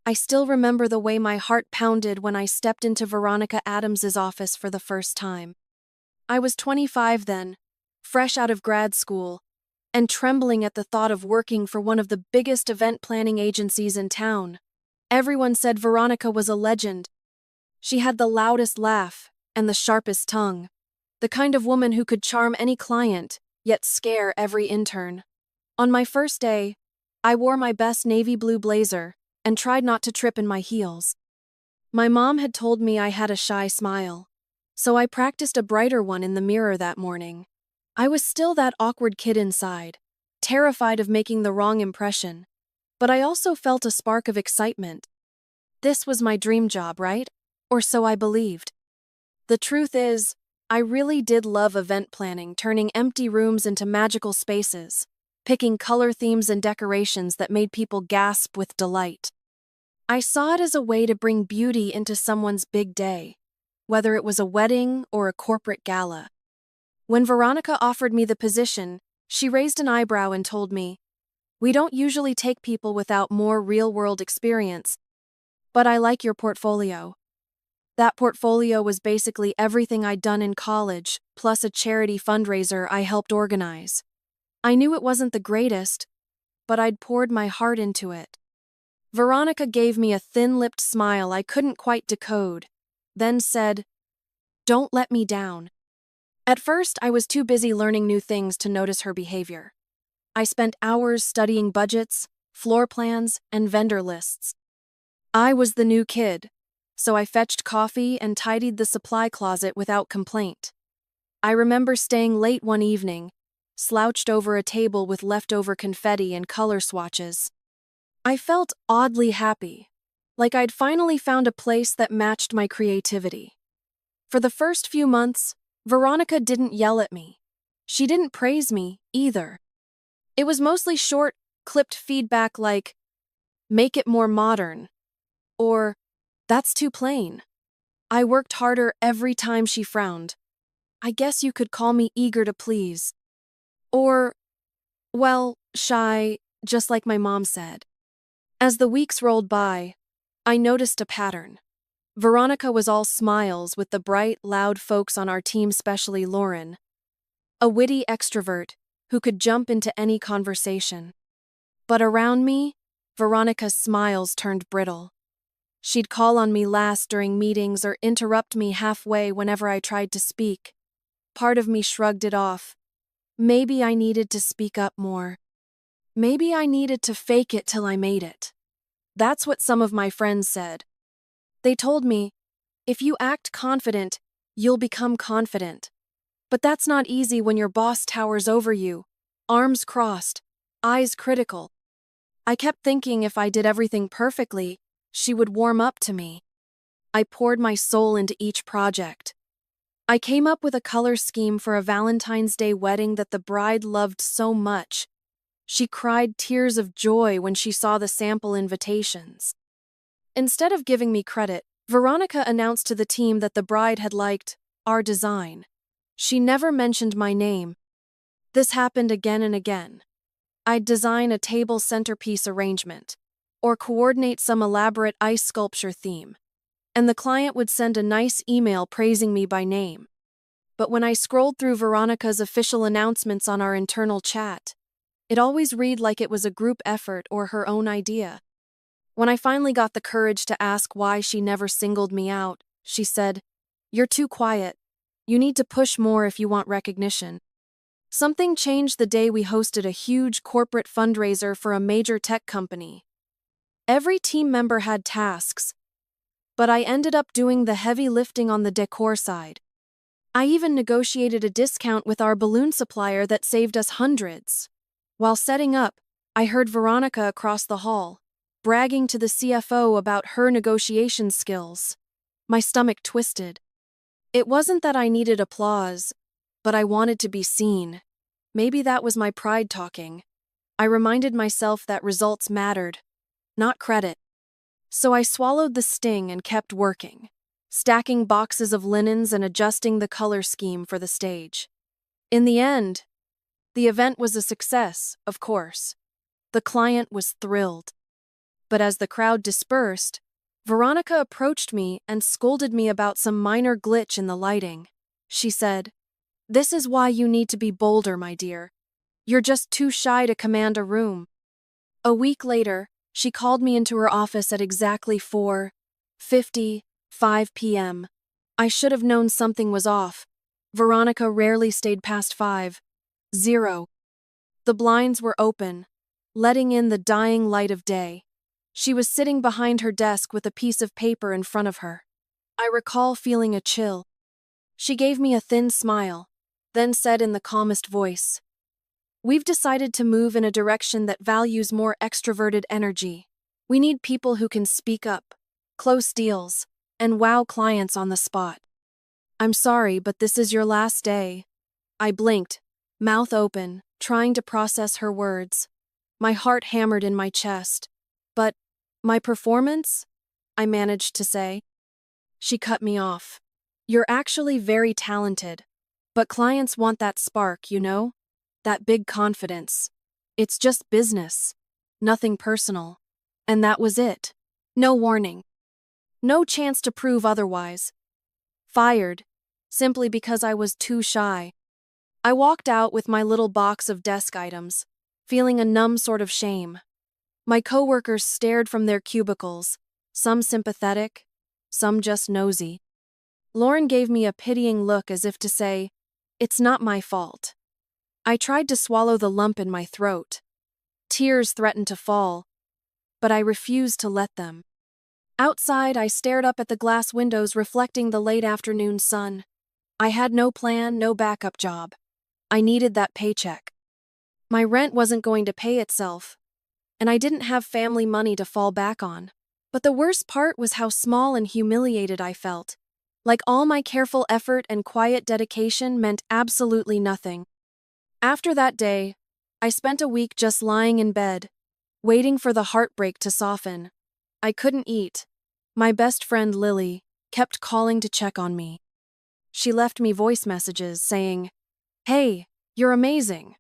I still remember the way my heart pounded when I stepped into Veronica Adams's office for the first time. I was 25 then, fresh out of grad school, and trembling at the thought of working for one of the biggest event planning agencies in town. Everyone said Veronica was a legend. She had the loudest laugh and the sharpest tongue, the kind of woman who could charm any client, yet scare every intern. On my first day, I wore my best navy blue blazer and tried not to trip in my heels. My mom had told me I had a shy smile, so I practiced a brighter one in the mirror that morning. I was still that awkward kid inside, terrified of making the wrong impression, but I also felt a spark of excitement. This was my dream job, right? Or so I believed. The truth is, I really did love event planning, turning empty rooms into magical spaces, picking color themes and decorations that made people gasp with delight. I saw it as a way to bring beauty into someone's big day, whether it was a wedding or a corporate gala. When Veronica offered me the position, she raised an eyebrow and told me, "We don't usually take people without more real-world experience, but I like your portfolio." That portfolio was basically everything I'd done in college, plus a charity fundraiser I helped organize. I knew it wasn't the greatest, but I'd poured my heart into it. Veronica gave me a thin-lipped smile I couldn't quite decode, then said, "Don't let me down." At first, I was too busy learning new things to notice her behavior. I spent hours studying budgets, floor plans, and vendor lists. I was the new kid, so I fetched coffee and tidied the supply closet without complaint. I remember staying late one evening, slouched over a table with leftover confetti and color swatches. I felt oddly happy, like I'd finally found a place that matched my creativity. For the first few months, Veronica didn't yell at me. She didn't praise me, either. It was mostly short, clipped feedback like, "Make it more modern," or "That's too plain." I worked harder every time she frowned. I guess you could call me eager to please. Or, well, shy, just like my mom said. As the weeks rolled by, I noticed a pattern. Veronica was all smiles with the bright, loud folks on our team, especially Lauren, a witty extrovert who could jump into any conversation. But around me, Veronica's smiles turned brittle. She'd call on me last during meetings or interrupt me halfway whenever I tried to speak. Part of me shrugged it off. Maybe I needed to speak up more. Maybe I needed to fake it till I made it. That's what some of my friends said. They told me, if you act confident, you'll become confident. But that's not easy when your boss towers over you, arms crossed, eyes critical. I kept thinking if I did everything perfectly, she would warm up to me. I poured my soul into each project. I came up with a color scheme for a Valentine's Day wedding that the bride loved so much. She cried tears of joy when she saw the sample invitations. Instead of giving me credit, Veronica announced to the team that the bride had liked our design. She never mentioned my name. This happened again and again. I'd design a table centerpiece arrangement, or coordinate some elaborate ice sculpture theme, and the client would send a nice email praising me by name. But when I scrolled through Veronica's official announcements on our internal chat, it always read like it was a group effort or her own idea. When I finally got the courage to ask why she never singled me out, she said, "You're too quiet. You need to push more if you want recognition." Something changed the day we hosted a huge corporate fundraiser for a major tech company. Every team member had tasks, but I ended up doing the heavy lifting on the decor side. I even negotiated a discount with our balloon supplier that saved us hundreds. While setting up, I heard Veronica across the hall, bragging to the CFO about her negotiation skills. My stomach twisted. It wasn't that I needed applause, but I wanted to be seen. Maybe that was my pride talking. I reminded myself that results mattered, not credit. So I swallowed the sting and kept working, stacking boxes of linens and adjusting the color scheme for the stage. In the end, the event was a success, of course. The client was thrilled. But as the crowd dispersed, Veronica approached me and scolded me about some minor glitch in the lighting. She said, "This is why you need to be bolder, my dear. You're just too shy to command a room." A week later, she called me into her office at exactly 4:55 p.m. I should have known something was off. Veronica rarely stayed past 5:00. The blinds were open, letting in the dying light of day. She was sitting behind her desk with a piece of paper in front of her. I recall feeling a chill. She gave me a thin smile, then said in the calmest voice, "We've decided to move in a direction that values more extroverted energy. We need people who can speak up, close deals, and wow clients on the spot." "I'm sorry, but this is your last day." I blinked, mouth open, trying to process her words. My heart hammered in my chest. "But my performance?" I managed to say. She cut me off. "You're actually very talented, but clients want that spark, you know? That big confidence. It's just business. Nothing personal." And that was it. No warning. No chance to prove otherwise. Fired, simply because I was too shy. I walked out with my little box of desk items, feeling a numb sort of shame. My coworkers stared from their cubicles, some sympathetic, some just nosy. Lauren gave me a pitying look as if to say, "It's not my fault." I tried to swallow the lump in my throat. Tears threatened to fall, but I refused to let them. Outside, I stared up at the glass windows reflecting the late afternoon sun. I had no plan, no backup job. I needed that paycheck. My rent wasn't going to pay itself, and I didn't have family money to fall back on. But the worst part was how small and humiliated I felt. Like all my careful effort and quiet dedication meant absolutely nothing. After that day, I spent a week just lying in bed, waiting for the heartbreak to soften. I couldn't eat. My best friend Lily kept calling to check on me. She left me voice messages saying, "Hey, you're amazing.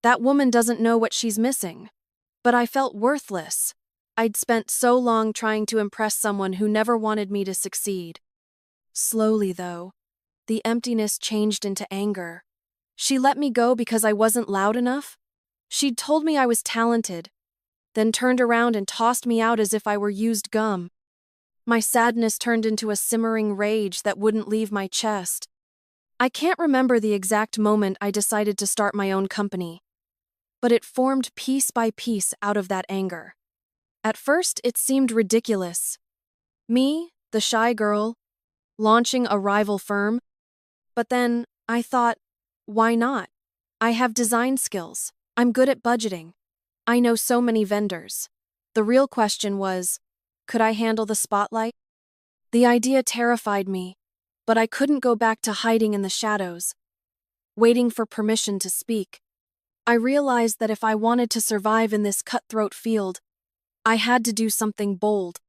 That woman doesn't know what she's missing." But I felt worthless. I'd spent so long trying to impress someone who never wanted me to succeed. Slowly, though, the emptiness changed into anger. She let me go because I wasn't loud enough? She'd told me I was talented, then turned around and tossed me out as if I were used gum. My sadness turned into a simmering rage that wouldn't leave my chest. I can't remember the exact moment I decided to start my own company, but it formed piece by piece out of that anger. At first, it seemed ridiculous. Me, the shy girl, launching a rival firm? But then, I thought, why not? I have design skills. I'm good at budgeting. I know so many vendors. The real question was, could I handle the spotlight? The idea terrified me, but I couldn't go back to hiding in the shadows, waiting for permission to speak. I realized that if I wanted to survive in this cutthroat field, I had to do something bold.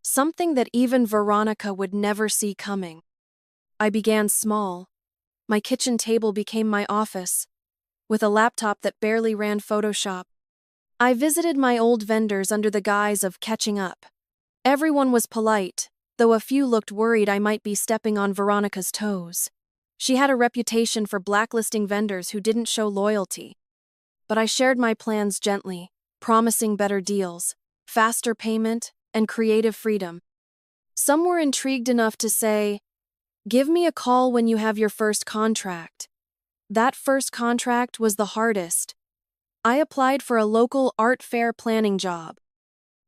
Something that even Veronica would never see coming. I began small. My kitchen table became my office, with a laptop that barely ran Photoshop. I visited my old vendors under the guise of catching up. Everyone was polite, though a few looked worried I might be stepping on Veronica's toes. She had a reputation for blacklisting vendors who didn't show loyalty. But I shared my plans gently, promising better deals, faster payment, and creative freedom. Some were intrigued enough to say, "Give me a call when you have your first contract." That first contract was the hardest. I applied for a local art fair planning job.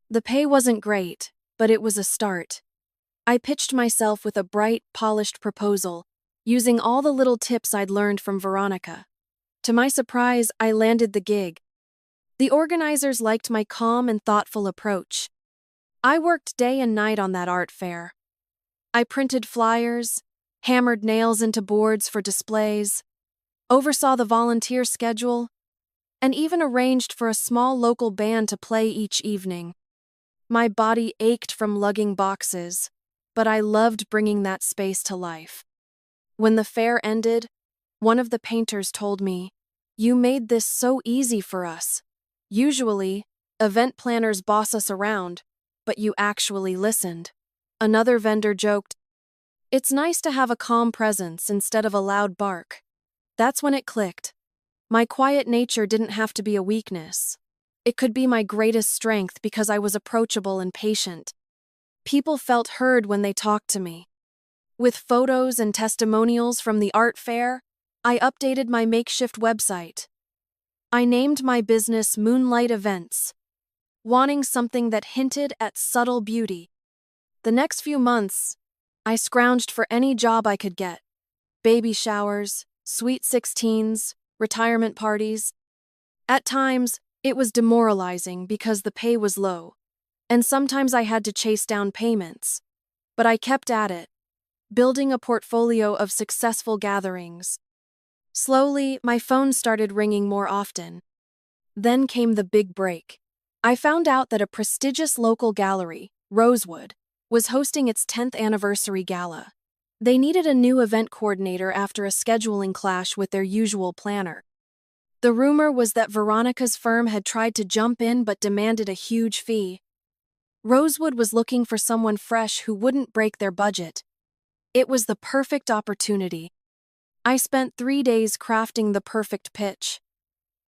The pay wasn't great, but it was a start. I pitched myself with a bright, polished proposal, using all the little tips I'd learned from Veronica. To my surprise, I landed the gig. The organizers liked my calm and thoughtful approach. I worked day and night on that art fair. I printed flyers, hammered nails into boards for displays, oversaw the volunteer schedule, and even arranged for a small local band to play each evening. My body ached from lugging boxes, but I loved bringing that space to life. When the fair ended, one of the painters told me, "You made this so easy for us. Usually, Event planners boss us around, but you actually listened. Another vendor joked, "It's nice to have a calm presence instead of a loud bark." That's when it clicked. My quiet nature didn't have to be a weakness. It could be my greatest strength because I was approachable and patient. People felt heard when they talked to me. With photos and testimonials from the art fair, I updated my makeshift website. I named my business Moonlight Events, wanting something that hinted at subtle beauty. The next few months, I scrounged for any job I could get. Baby showers, sweet 16s, retirement parties. At times, it was demoralizing because the pay was low, and sometimes I had to chase down payments. But I kept at it, building a portfolio of successful gatherings. Slowly, my phone started ringing more often. Then came the big break. I found out that a prestigious local gallery, Rosewood, was hosting its 10th anniversary gala. They needed a new event coordinator after a scheduling clash with their usual planner. The rumor was that Veronica's firm had tried to jump in but demanded a huge fee. Rosewood was looking for someone fresh who wouldn't break their budget. It was the perfect opportunity. I spent 3 days crafting the perfect pitch.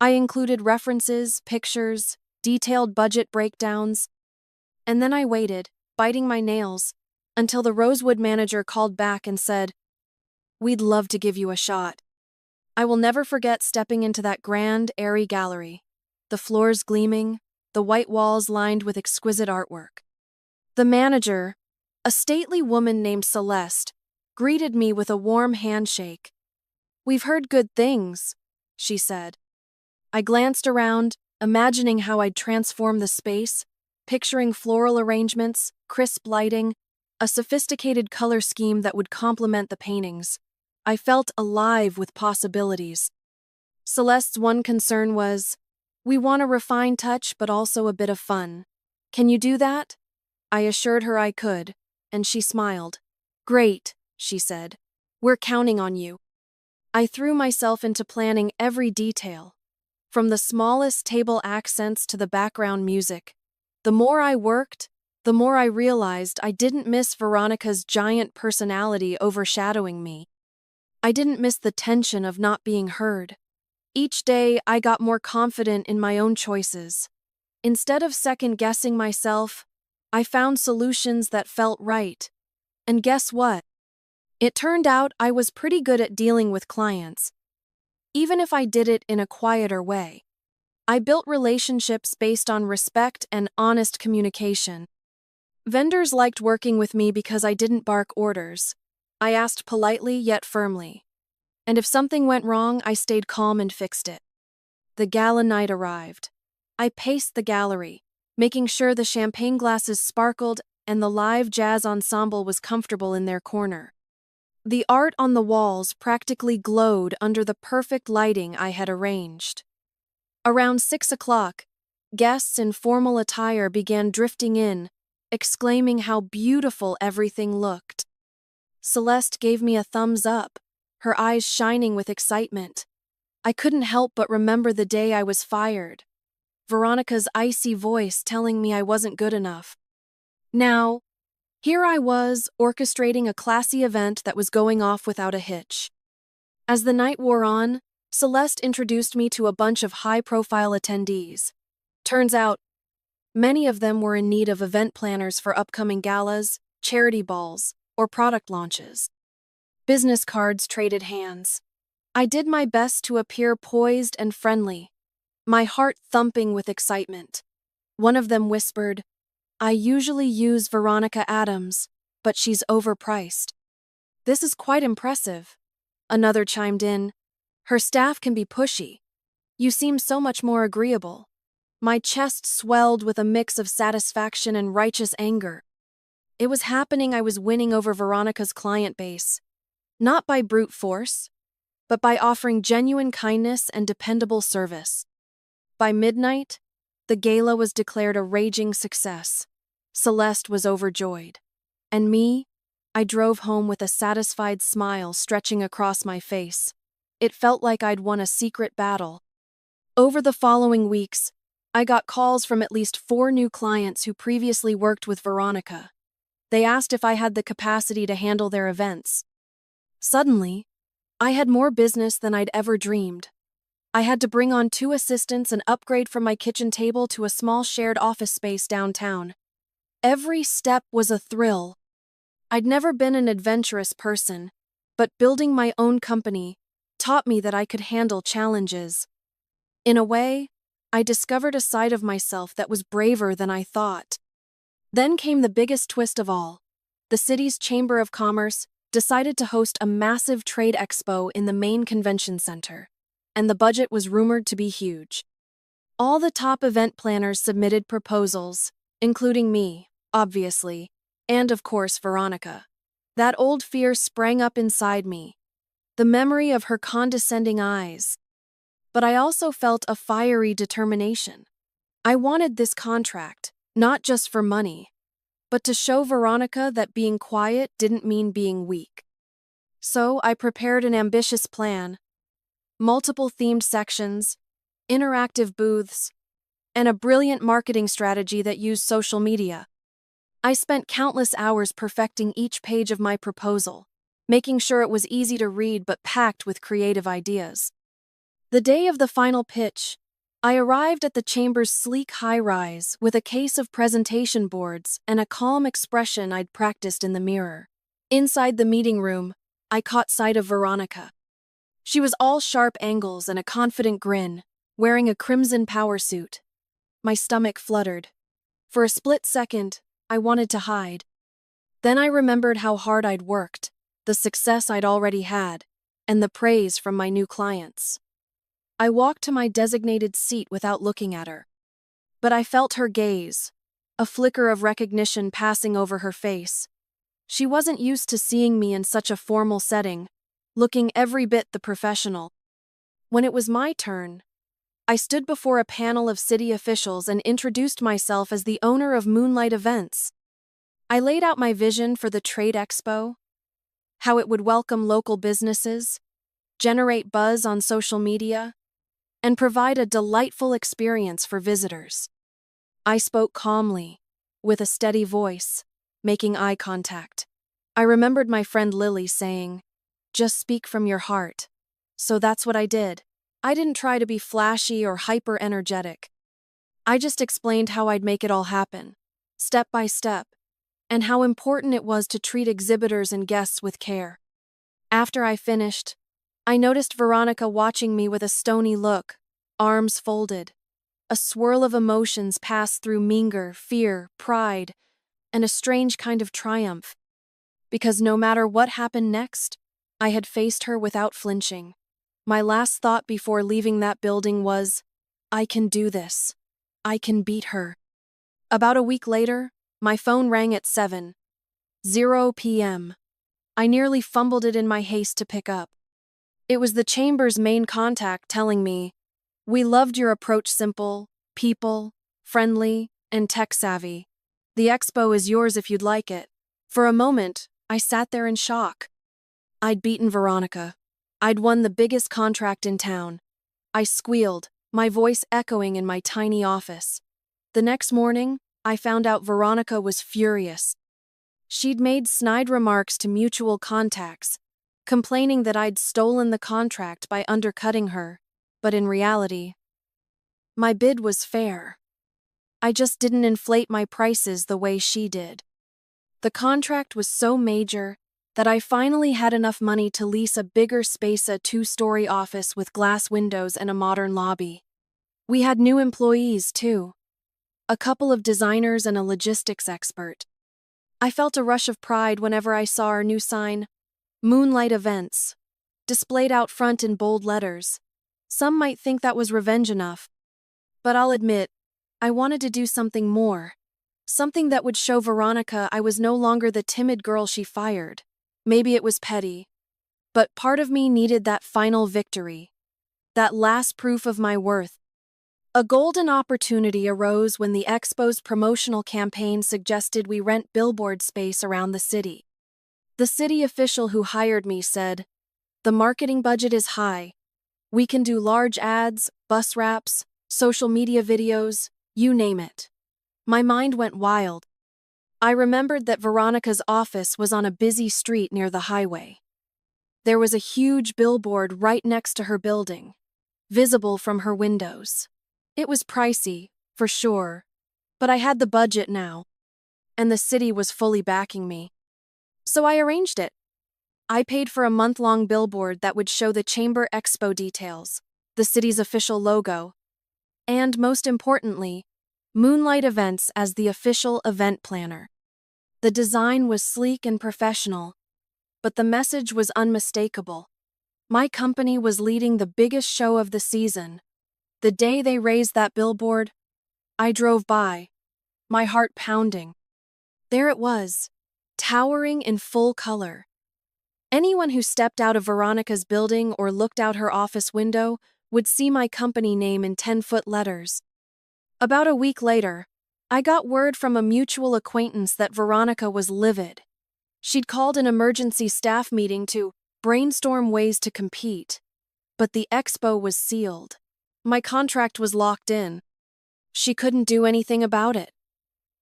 I included references, pictures, detailed budget breakdowns, and then I waited, biting my nails, until the Rosewood manager called back and said, "We'd love to give you a shot." I will never forget stepping into that grand, airy gallery, the floors gleaming, the white walls lined with exquisite artwork. The manager, a stately woman named Celeste, greeted me with a warm handshake. "We've heard good things," she said. I glanced around, imagining how I'd transform the space, picturing floral arrangements, crisp lighting, a sophisticated color scheme that would complement the paintings. I felt alive with possibilities. Celeste's one concern was, "We want a refined touch but also a bit of fun. Can you do that?" I assured her I could, and she smiled. "Great," she said. "We're counting on you." I threw myself into planning every detail, from the smallest table accents to the background music. The more I worked, the more I realized I didn't miss Veronica's giant personality overshadowing me. I didn't miss the tension of not being heard. Each day, I got more confident in my own choices. Instead of second-guessing myself, I found solutions that felt right. And guess what? It turned out I was pretty good at dealing with clients, even if I did it in a quieter way. I built relationships based on respect and honest communication. Vendors liked working with me because I didn't bark orders. I asked politely yet firmly. And if something went wrong, I stayed calm and fixed it. The gala night arrived. I paced the gallery, making sure the champagne glasses sparkled and the live jazz ensemble was comfortable in their corner. The art on the walls practically glowed under the perfect lighting I had arranged. Around 6 o'clock, guests in formal attire began drifting in, exclaiming how beautiful everything looked. Celeste gave me a thumbs up, her eyes shining with excitement. I couldn't help but remember the day I was fired. Veronica's icy voice telling me I wasn't good enough. Now, here I was, orchestrating a classy event that was going off without a hitch. As the night wore on, Celeste introduced me to a bunch of high-profile attendees. Turns out, many of them were in need of event planners for upcoming galas, charity balls, or product launches. Business cards traded hands. I did my best to appear poised and friendly, my heart thumping with excitement. One of them whispered, "I usually use Veronica Adams, but she's overpriced." "This is quite impressive." Another chimed in, "Her staff can be pushy. You seem so much more agreeable." My chest swelled with a mix of satisfaction and righteous anger. It was happening. I was winning over Veronica's client base, not by brute force, but by offering genuine kindness and dependable service. By midnight, the gala was declared a raging success. Celeste was overjoyed. And me? I drove home with a satisfied smile stretching across my face. It felt like I'd won a secret battle. Over the following weeks, I got calls from at least 4 new clients who previously worked with Veronica. They asked if I had the capacity to handle their events. Suddenly, I had more business than I'd ever dreamed. I had to bring on 2 assistants and upgrade from my kitchen table to a small shared office space downtown. Every step was a thrill. I'd never been an adventurous person, but building my own company taught me that I could handle challenges. In a way, I discovered a side of myself that was braver than I thought. Then came the biggest twist of all. The city's Chamber of Commerce decided to host a massive trade expo in the main convention center, and the budget was rumored to be huge. All the top event planners submitted proposals, including me, obviously, and of course Veronica. That old fear sprang up inside me, the memory of her condescending eyes. But I also felt a fiery determination. I wanted this contract, not just for money, but to show Veronica that being quiet didn't mean being weak. So I prepared an ambitious plan: multiple themed sections, interactive booths, and a brilliant marketing strategy that used social media. I spent countless hours perfecting each page of my proposal, making sure it was easy to read but packed with creative ideas. The day of the final pitch, I arrived at the chamber's sleek high-rise with a case of presentation boards and a calm expression I'd practiced in the mirror. Inside the meeting room, I caught sight of Veronica. She was all sharp angles and a confident grin, wearing a crimson power suit. My stomach fluttered. For a split second, I wanted to hide. Then I remembered how hard I'd worked, the success I'd already had, and the praise from my new clients. I walked to my designated seat without looking at her. But I felt her gaze, a flicker of recognition passing over her face. She wasn't used to seeing me in such a formal setting, looking every bit the professional. When it was my turn, I stood before a panel of city officials and introduced myself as the owner of Moonlight Events. I laid out my vision for the trade expo, how it would welcome local businesses, generate buzz on social media, and provide a delightful experience for visitors. I spoke calmly, with a steady voice, making eye contact. I remembered my friend Lily saying, "Just speak from your heart." So that's what I did. I didn't try to be flashy or hyper-energetic. I just explained how I'd make it all happen, step by step, and how important it was to treat exhibitors and guests with care. After I finished, I noticed Veronica watching me with a stony look, arms folded. A swirl of emotions passed through anger, fear, pride, and a strange kind of triumph. Because no matter what happened next, I had faced her without flinching. My last thought before leaving that building was, I can do this. I can beat her. About a week later, my phone rang at 7:00 p.m. I nearly fumbled it in my haste to pick up. It was the chamber's main contact telling me, "We loved your approach, simple, people, friendly, and tech-savvy. The expo is yours if you'd like it." For a moment, I sat there in shock. I'd beaten Veronica. I'd won the biggest contract in town. I squealed, my voice echoing in my tiny office. The next morning, I found out Veronica was furious. She'd made snide remarks to mutual contacts, complaining that I'd stolen the contract by undercutting her, but in reality, my bid was fair. I just didn't inflate my prices the way she did. The contract was so major that I finally had enough money to lease a bigger space, a 2-story office with glass windows and a modern lobby. We had new employees, too. A couple of designers and a logistics expert. I felt a rush of pride whenever I saw our new sign, Moonlight Events, displayed out front in bold letters. Some might think that was revenge enough. But I'll admit, I wanted to do something more. Something that would show Veronica I was no longer the timid girl she fired. Maybe it was petty, but part of me needed that final victory, that last proof of my worth. A golden opportunity arose when the expo's promotional campaign suggested we rent billboard space around the city. The city official who hired me said, "The marketing budget is high. We can do large ads, bus wraps, social media videos, you name it. My mind went wild. I remembered that Veronica's office was on a busy street near the highway. There was a huge billboard right next to her building, visible from her windows. It was pricey, for sure, but I had the budget now, and the city was fully backing me. So I arranged it. I paid for a month-long billboard that would show the Chamber Expo details, the city's official logo, and, most importantly, Moonlight Events as the official event planner. The design was sleek and professional, but the message was unmistakable. My company was leading the biggest show of the season. The day they raised that billboard, I drove by, my heart pounding. There it was, towering in full color. Anyone who stepped out of Veronica's building or looked out her office window would see my company name in 10-foot letters. About a week later, I got word from a mutual acquaintance that Veronica was livid. She'd called an emergency staff meeting to brainstorm ways to compete, but the expo was sealed. My contract was locked in. She couldn't do anything about it.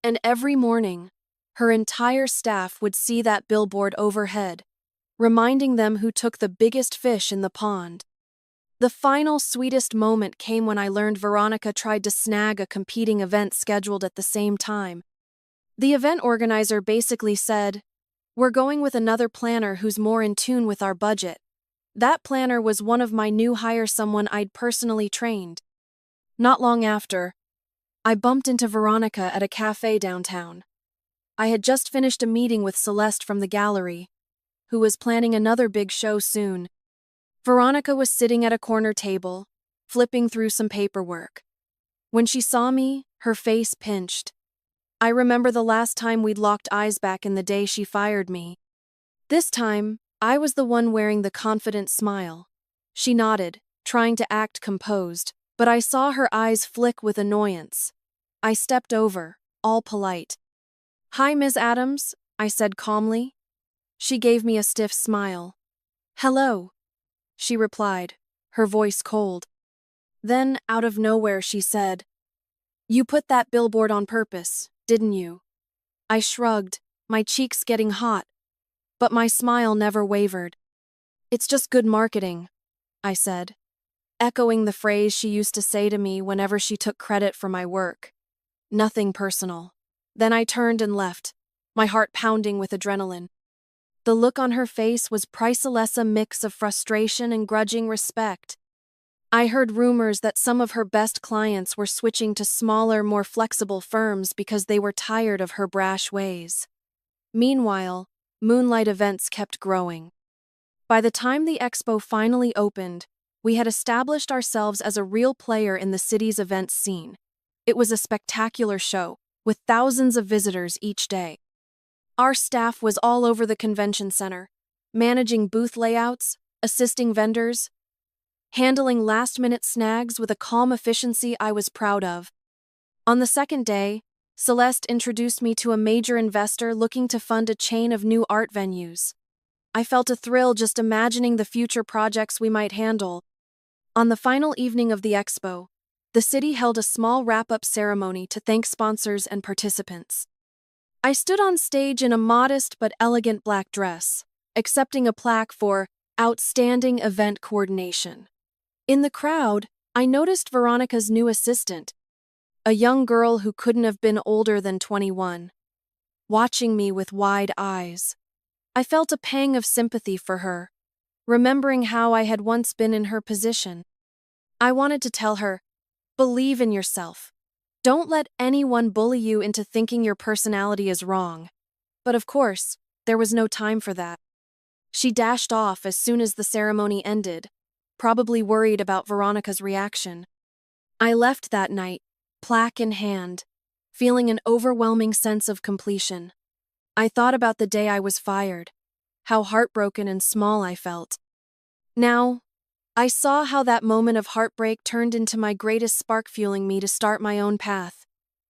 And every morning, her entire staff would see that billboard overhead, reminding them who took the biggest fish in the pond. The final sweetest moment came when I learned Veronica tried to snag a competing event scheduled at the same time. The event organizer basically said, "We're going with another planner who's more in tune with our budget." That planner was one of my new hires, someone I'd personally trained. Not long after, I bumped into Veronica at a cafe downtown. I had just finished a meeting with Celeste from the gallery, who was planning another big show soon. Veronica was sitting at a corner table, flipping through some paperwork. When she saw me, her face pinched. I remember the last time we'd locked eyes back in the day she fired me. This time, I was the one wearing the confident smile. She nodded, trying to act composed, but I saw her eyes flick with annoyance. I stepped over, all polite. "Hi, Ms. Adams," I said calmly. She gave me a stiff smile. "Hello," she replied, her voice cold. Then, out of nowhere, she said, "You put that billboard on purpose, didn't you?" I shrugged, my cheeks getting hot, but my smile never wavered. "It's just good marketing," I said, echoing the phrase she used to say to me whenever she took credit for my work. Nothing personal. Then I turned and left, my heart pounding with adrenaline. The look on her face was priceless, a mix of frustration and grudging respect. I heard rumors that some of her best clients were switching to smaller, more flexible firms because they were tired of her brash ways. Meanwhile, Moonlight Events kept growing. By the time the expo finally opened, we had established ourselves as a real player in the city's events scene. It was a spectacular show, with thousands of visitors each day. Our staff was all over the convention center, managing booth layouts, assisting vendors, handling last-minute snags with a calm efficiency I was proud of. On the second day, Celeste introduced me to a major investor looking to fund a chain of new art venues. I felt a thrill just imagining the future projects we might handle. On the final evening of the expo, the city held a small wrap-up ceremony to thank sponsors and participants. I stood on stage in a modest but elegant black dress, accepting a plaque for Outstanding Event Coordination. In the crowd, I noticed Veronica's new assistant, a young girl who couldn't have been older than 21, watching me with wide eyes. I felt a pang of sympathy for her, remembering how I had once been in her position. I wanted to tell her, "Believe in yourself. Don't let anyone bully you into thinking your personality is wrong." But of course, there was no time for that. She dashed off as soon as the ceremony ended, probably worried about Veronica's reaction. I left that night, plaque in hand, feeling an overwhelming sense of completion. I thought about the day I was fired, how heartbroken and small I felt. Now, I saw how that moment of heartbreak turned into my greatest spark, fueling me to start my own path.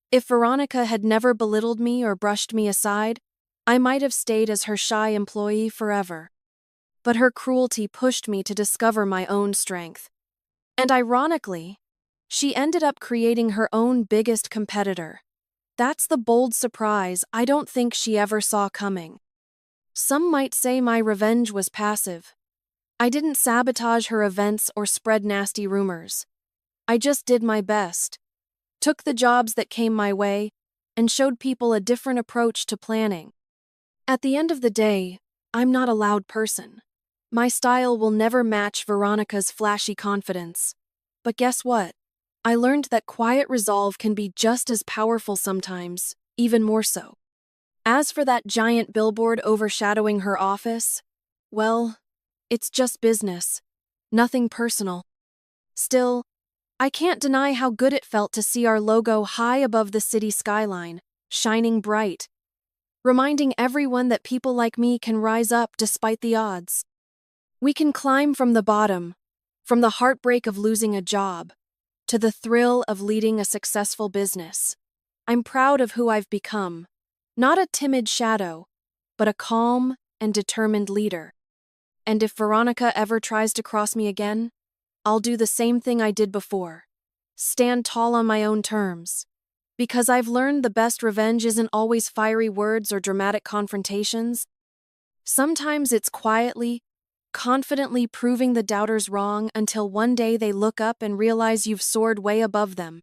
If Veronica had never belittled me or brushed me aside, I might have stayed as her shy employee forever. But her cruelty pushed me to discover my own strength. And ironically, She ended up creating her own biggest competitor. That's the bold surprise I don't think she ever saw coming. Some might say my revenge was passive. I didn't sabotage her events or spread nasty rumors. I just did my best, took the jobs that came my way, and showed people a different approach to planning. At the end of the day, I'm not a loud person. My style will never match Veronica's flashy confidence. But guess what? I learned that quiet resolve can be just as powerful sometimes, even more so. As for that giant billboard overshadowing her office, well, it's just business, nothing personal. Still, I can't deny how good it felt to see our logo high above the city skyline, shining bright, reminding everyone that people like me can rise up despite the odds. We can climb from the bottom, from the heartbreak of losing a job, to the thrill of leading a successful business. I'm proud of who I've become, not a timid shadow, but a calm and determined leader. And if Veronica ever tries to cross me again, I'll do the same thing I did before. Stand tall on my own terms. Because I've learned the best revenge isn't always fiery words or dramatic confrontations. Sometimes it's quietly, confidently proving the doubters wrong until one day they look up and realize you've soared way above them.